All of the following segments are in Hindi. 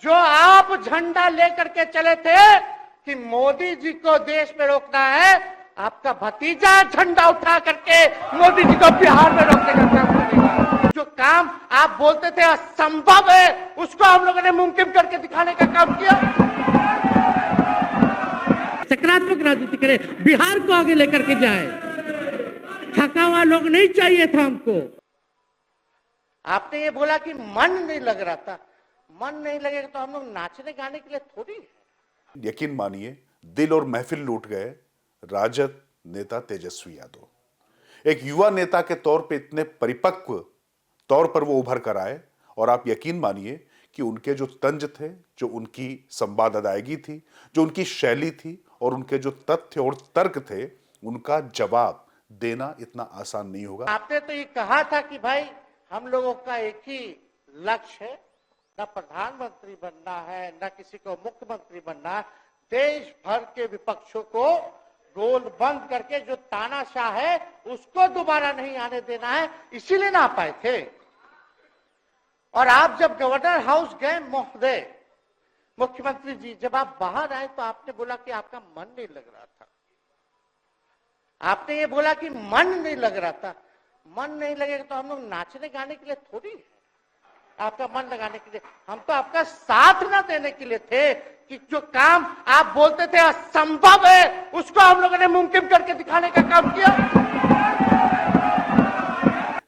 जो आप झंडा लेकर के चले थे कि मोदी जी को देश में रोकना है, आपका भतीजा झंडा उठा करके मोदी जी को बिहार में रोकने का काम करेगा। जो काम आप बोलते थे असंभव है, उसको हम लोगों ने मुमकिन करके दिखाने का काम किया। सकारात्मक राजनीति करे, बिहार को आगे लेकर के जाए। थका हुआ लोग नहीं चाहिए था हमको। आपने ये बोला कि मन नहीं लग रहा था, मन नहीं लगेगा तो हम लोग नाचने गाने के लिए थोड़ी है। यकीन मानिए, दिल और महफिल लूट गए राजद नेता तेजस्वी यादव। एक युवा नेता के तौर पे इतने परिपक्व तौर पर वो उभर कर आए, और आप यकीन मानिए कि उनके जो तंज थे, जो उनकी संवाद अदायगी थी, जो उनकी शैली थी, और उनके जो तथ्य और तर्क थे, उनका जवाब देना इतना आसान नहीं होगा। आपने तो ये कहा था कि भाई हम लोगों का एक ही लक्ष्य है, न प्रधानमंत्री बनना है, न किसी को मुख्यमंत्री बनना है, देश भर के विपक्षों को गोल बंद करके जो तानाशाह है उसको दोबारा नहीं आने देना है, इसीलिए ना आ पाए थे। और आप जब गवर्नर हाउस गए महोदय, मुख्यमंत्री जी, जब आप बाहर आए तो आपने बोला कि आपका मन नहीं लग रहा था। आपने ये बोला कि मन नहीं लग रहा था। मन नहीं लगेगा तो हम लोग नाचने गाने के लिए थोड़ी है। आपका मन लगाने के लिए, हम तो आपका साथ ना देने के लिए थे कि जो काम आप बोलते थे असंभव है, उसको हम लोगों ने मुमकिन करके दिखाने का काम किया।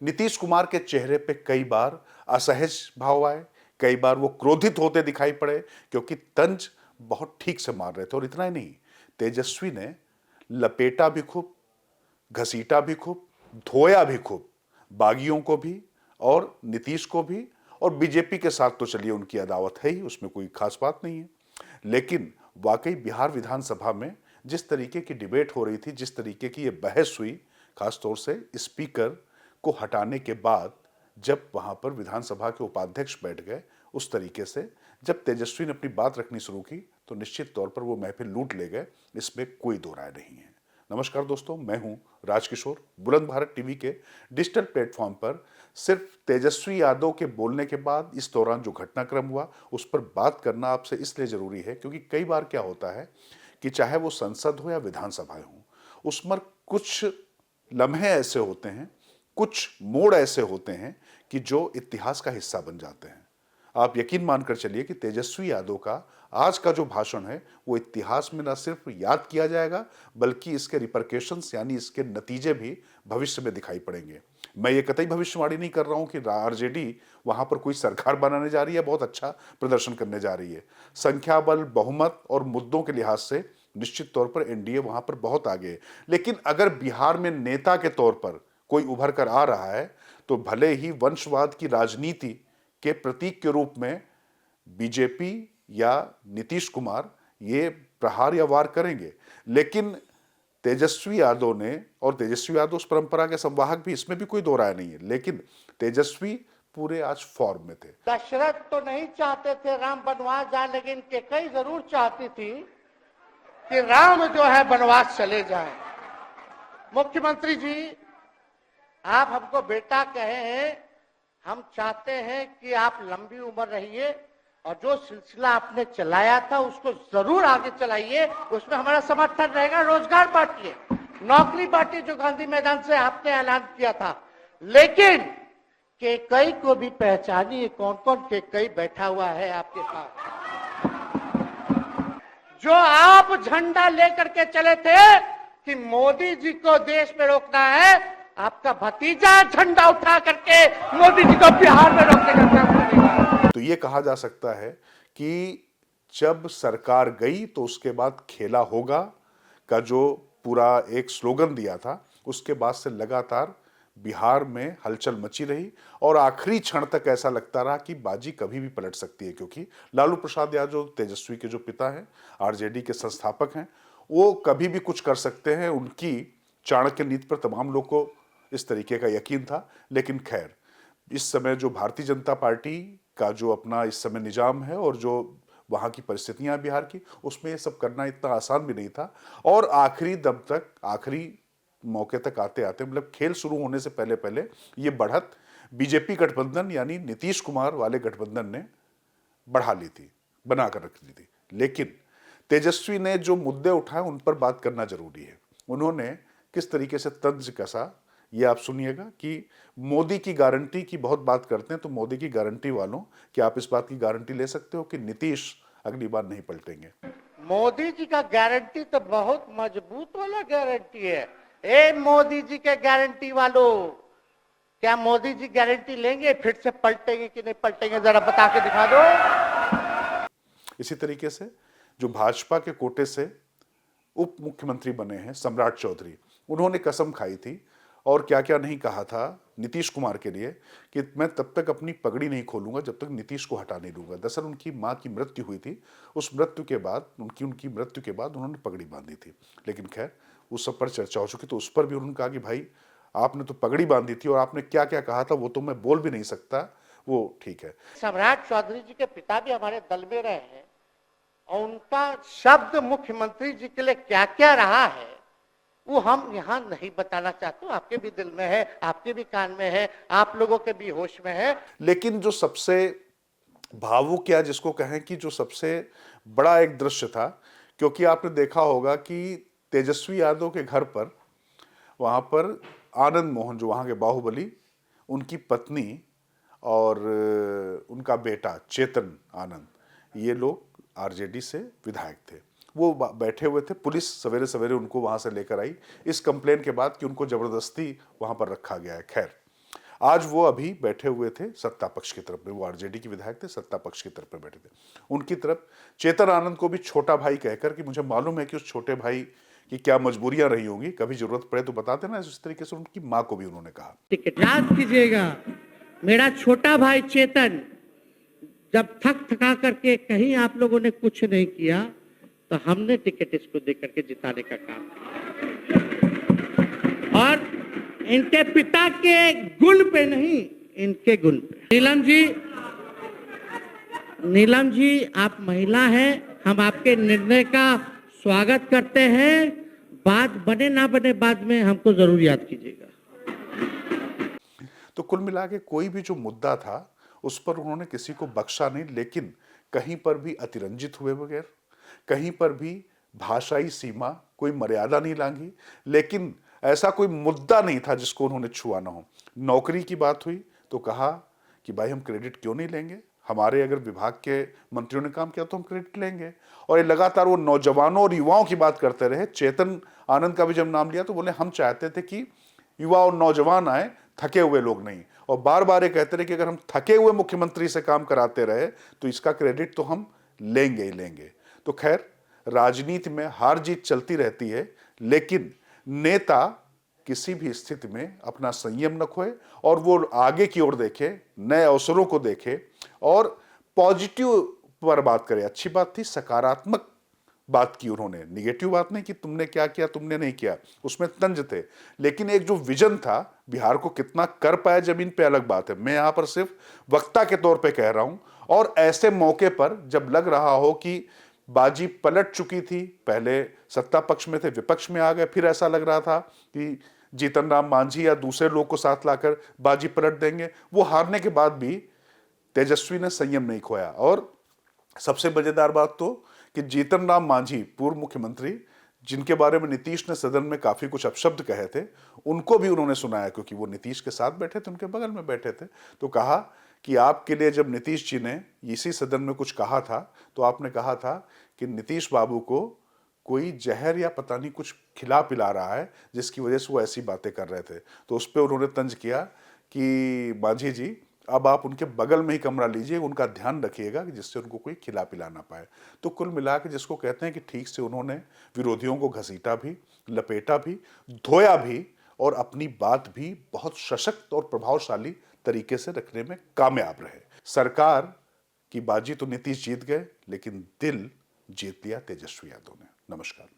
नीतीश कुमार के चेहरे पे कई बार असहज भाव आए, कई बार वो क्रोधित होते दिखाई पड़े, क्योंकि तंज बहुत ठीक से मार रहे थे। और इतना ही नहीं, तेजस्वी ने लपेटा भी खूब, घसीटा भी खूब, धोया भी खूब, बागियों को भी और नीतीश को भी। और बीजेपी के साथ तो चलिए उनकी अदावत है ही, उसमें कोई खास बात नहीं है। लेकिन वाकई बिहार विधानसभा में जिस तरीके की डिबेट हो रही थी, जिस तरीके की ये बहस हुई, खासतौर से स्पीकर को हटाने के बाद, जब वहां पर विधानसभा के उपाध्यक्ष बैठ गए, उस तरीके से जब तेजस्वी ने अपनी बात रखनी शुरू की, तो निश्चित तौर पर वो महफिल लूट ले गए, इसमें कोई दो राय नहीं है। नमस्कार दोस्तों, मैं हूं राजकिशोर। बुलंद भारत टीवी के डिजिटल प्लेटफॉर्म पर सिर्फ तेजस्वी यादव के बोलने के बाद इस दौरान जो घटनाक्रम हुआ, उस पर बात करना आपसे इसलिए जरूरी है क्योंकि कई बार क्या होता है कि चाहे वो संसद हो या विधानसभाएं हो, उसमें कुछ लम्हे ऐसे होते हैं, कुछ मोड़ ऐसे होते हैं कि जो इतिहास का हिस्सा बन जाते हैं। आप यकीन मानकर चलिए कि तेजस्वी यादव का आज का जो भाषण है वो इतिहास में न सिर्फ याद किया जाएगा, बल्कि इसके रिपरकेशंस यानी इसके नतीजे भी भविष्य में दिखाई पड़ेंगे। मैं ये कतई भविष्यवाणी नहीं कर रहा हूं कि आरजेडी वहां पर कोई सरकार बनाने जा रही है, बहुत अच्छा प्रदर्शन करने जा रही है। संख्या बल, बहुमत और मुद्दों के लिहाज से निश्चित तौर पर एनडीए वहां पर बहुत आगे है। लेकिन अगर बिहार में नेता के तौर पर कोई उभर कर आ रहा है, तो भले ही वंशवाद की राजनीति के प्रतीक के रूप में बीजेपी या नीतीश कुमार ये प्रहार या वार करेंगे, लेकिन तेजस्वी यादव ने, और तेजस्वी यादव उस परंपरा के संवाहक भी, इसमें भी कोई दो राय नहीं है, लेकिन तेजस्वी पूरे आज फॉर्म में थे। दशरथ तो नहीं चाहते थे राम वनवास जाए, लेकिन कैकेयी जरूर चाहती थी कि राम जो है वनवास चले जाए। मुख्यमंत्री जी, आप हमको बेटा कहे हैं, हम चाहते हैं कि आप लंबी उम्र रहिए और जो सिलसिला आपने चलाया था उसको जरूर आगे चलाइए, उसमें हमारा समर्थन रहेगा। रोजगार बांटिए, नौकरी बांटिए, जो गांधी मैदान से आपने ऐलान किया था। लेकिन कैकेयी को भी पहचानिए, कौन कौन कैकेयी बैठा हुआ है आपके पास। जो आप झंडा लेकर के चले थे कि मोदी जी को देश में रोकना है, आपका भतीजा झंडा उठा करके मोदी जी को बिहार में रोकने का काम करेगा। तो ये कहा जा सकता है कि जब सरकार गई तो उसके बाद खेला होगा का जो पूरा एक स्लोगन दिया था, उसके बाद से लगातार बिहार में हलचल मची रही और आखिरी क्षण तक ऐसा लगता रहा कि बाजी कभी भी पलट सकती है, क्योंकि लालू प्रसाद यादव तेजस्वी के जो पिता हैं, आरजेडी के संस्थापक हैं, वो कभी भी कुछ कर सकते हैं। उनकी चाणक्य नीति पर तमाम लोग को इस तरीके का यकीन था। लेकिन खैर, इस समय जो भारतीय जनता पार्टी का जो अपना इस समय निजाम है और जो वहां की परिस्थितियां बिहार की, उसमें ये सब करना इतना आसान भी नहीं था। और आखिरी दम तक, आखिरी मौके तक आते आते, मतलब खेल शुरू होने से पहले पहले ये बढ़त बीजेपी गठबंधन यानी नीतीश कुमार वाले गठबंधन ने बढ़ा ली थी। बनाकर रख दी थी। लेकिन तेजस्वी ने जो मुद्दे उठाए उन पर बात करना जरूरी है। उन्होंने किस तरीके से तंज कसा ये आप सुनिएगा कि मोदी की गारंटी की बहुत बात करते हैं, तो मोदी की गारंटी वालों, क्या आप इस बात की गारंटी ले सकते हो कि नीतीश अगली बार नहीं पलटेंगे? मोदी जी का गारंटी तो बहुत मजबूत वाला गारंटी है। ए मोदी जी के गारंटी वालों, क्या मोदी जी गारंटी लेंगे फिर से पलटेंगे कि नहीं पलटेंगे, जरा बता के दिखा दो। इसी तरीके से जो भाजपा के कोटे से उप मुख्यमंत्री बने हैं सम्राट चौधरी, उन्होंने कसम खाई थी और क्या क्या नहीं कहा था नीतीश कुमार के लिए कि मैं तब तक अपनी पगड़ी नहीं खोलूंगा जब तक नीतीश को हटा नहीं दूंगा। दरअसल उनकी मां की मृत्यु हुई थी, उस मृत्यु के बाद उनकी मृत्यु के बाद उन्होंने पगड़ी बांधी थी। लेकिन खैर उस सब पर चर्चा हो चुकी, तो उस पर भी उन्होंने कहा कि भाई आपने तो पगड़ी बांधी थी और आपने क्या क्या कहा था वो तो मैं बोल भी नहीं सकता, वो ठीक है। सम्राट चौधरी जी के पिता भी हमारे दल में रहे हैं और उनका शब्द मुख्यमंत्री जी के लिए क्या क्या रहा है वो हम यहाँ नहीं बताना चाहते। आपके भी दिल में है, आपके भी कान में है, आप लोगों के भी होश में है। लेकिन जो सबसे भावुक या जिसको कहें कि जो सबसे बड़ा एक दृश्य था, क्योंकि आपने देखा होगा कि तेजस्वी यादव के घर पर वहां पर आनंद मोहन जो वहां के बाहुबली, उनकी पत्नी और उनका बेटा चेतन आनंद, ये लोग आरजेडी से विधायक थे, वो बैठे हुए थे। पुलिस सवेरे सवेरे उनको वहां से लेकर आई इस कंप्लेन के बाद कि उनको जबरदस्ती वहां पर रखा गया है। खैर आज वो अभी बैठे हुए थे सत्ता पक्ष की तरफ में, वो आरजेडी के विधायक थे, सत्ता पक्ष की तरफ में बैठे थे। उनकी तरफ चेतन आनंद को भी छोटा भाई कहकर, कि मुझे मालूम है कि उस छोटे भाई की क्या मजबूरियां रही होंगी, कभी जरूरत पड़े तो बता देना, इस तरीके से उनकी मां को भी उन्होंने कहा। याद कीजिएगा, मेरा छोटा भाई चेतन जब थक थका करके कहीं आप लोगों ने कुछ नहीं किया तो हमने टिकट इसको देकर के जिताने का काम किया, और इनके पिता के गुण पे नहीं, इनके गुण पे। नीलम जी आप महिला हैं, हम आपके निर्णय का स्वागत करते हैं। बात बने ना बने बाद में हमको जरूर याद कीजिएगा। तो कुल मिला के कोई भी जो मुद्दा था उस पर उन्होंने किसी को बख्शा नहीं, लेकिन कहीं पर भी अतिरंजित हुए बगैर, कहीं पर भी भाषाई सीमा कोई मर्यादा नहीं लांघी, लेकिन ऐसा कोई मुद्दा नहीं था जिसको उन्होंने छुआ ना हो। नौकरी की बात हुई तो कहा कि भाई हम क्रेडिट क्यों नहीं लेंगे, हमारे अगर विभाग के मंत्रियों ने काम किया तो हम क्रेडिट लेंगे। और ये लगातार वो नौजवानों और युवाओं की बात करते रहे। चेतन आनंद का भी जब नाम लिया तो बोले हम चाहते थे कि युवा और नौजवान आए, थके हुए लोग नहीं। और बार बार ये कहते रहे कि अगर हम थके हुए मुख्यमंत्री से काम कराते रहे तो इसका क्रेडिट तो हम लेंगे ही लेंगे। तो खैर राजनीति में हार जीत चलती रहती है, लेकिन नेता किसी भी स्थिति में अपना संयम न खोए और वो आगे की ओर देखे, नए अवसरों को देखे और पॉजिटिव पर बात करे। अच्छी बात थी, सकारात्मक बात की उन्होंने, निगेटिव बात नहीं कि तुमने क्या किया तुमने नहीं किया, उसमें तंज थे। लेकिन एक जो विजन था, बिहार को कितना कर पाया जमीन पे अलग बात है। मैं यहां पर सिर्फ वक्ता के तौर पे कह रहा हूं। और ऐसे मौके पर जब लग रहा हो कि बाजी पलट चुकी थी, पहले सत्ता पक्ष में थे विपक्ष में आ गए, फिर ऐसा लग रहा था कि जीतन राम मांझी या दूसरे लोग को साथ लाकर बाजी पलट देंगे, वो हारने के बाद भी तेजस्वी ने संयम नहीं खोया। और सबसे मजेदार बात तो कि जीतन राम मांझी पूर्व मुख्यमंत्री, जिनके बारे में नीतीश ने सदन में काफी कुछ अपशब्द कहे थे, उनको भी उन्होंने सुनाया, क्योंकि वो नीतीश के साथ बैठे थे, उनके बगल में बैठे थे। तो कहा कि आपके लिए जब नीतीश जी ने इसी सदन में कुछ कहा था तो आपने कहा था कि नीतीश बाबू को कोई जहर या पता नहीं कुछ खिला पिला रहा है जिसकी वजह से वो ऐसी बातें कर रहे थे। तो उस पर उन्होंने तंज किया कि मांझी जी अब आप उनके बगल में ही कमरा लीजिए, उनका ध्यान रखिएगा कि जिससे उनको कोई खिला पिला ना पाए। तो कुल मिला के जिसको कहते हैं कि ठीक से उन्होंने विरोधियों को घसीटा भी, लपेटा भी, धोया भी और अपनी बात भी बहुत सशक्त और प्रभावशाली तरीके से रखने में कामयाब रहे। सरकार की बाजी तो नीतीश जीत गए, लेकिन दिल जीत लिया तेजस्वी यादव ने। नमस्कार।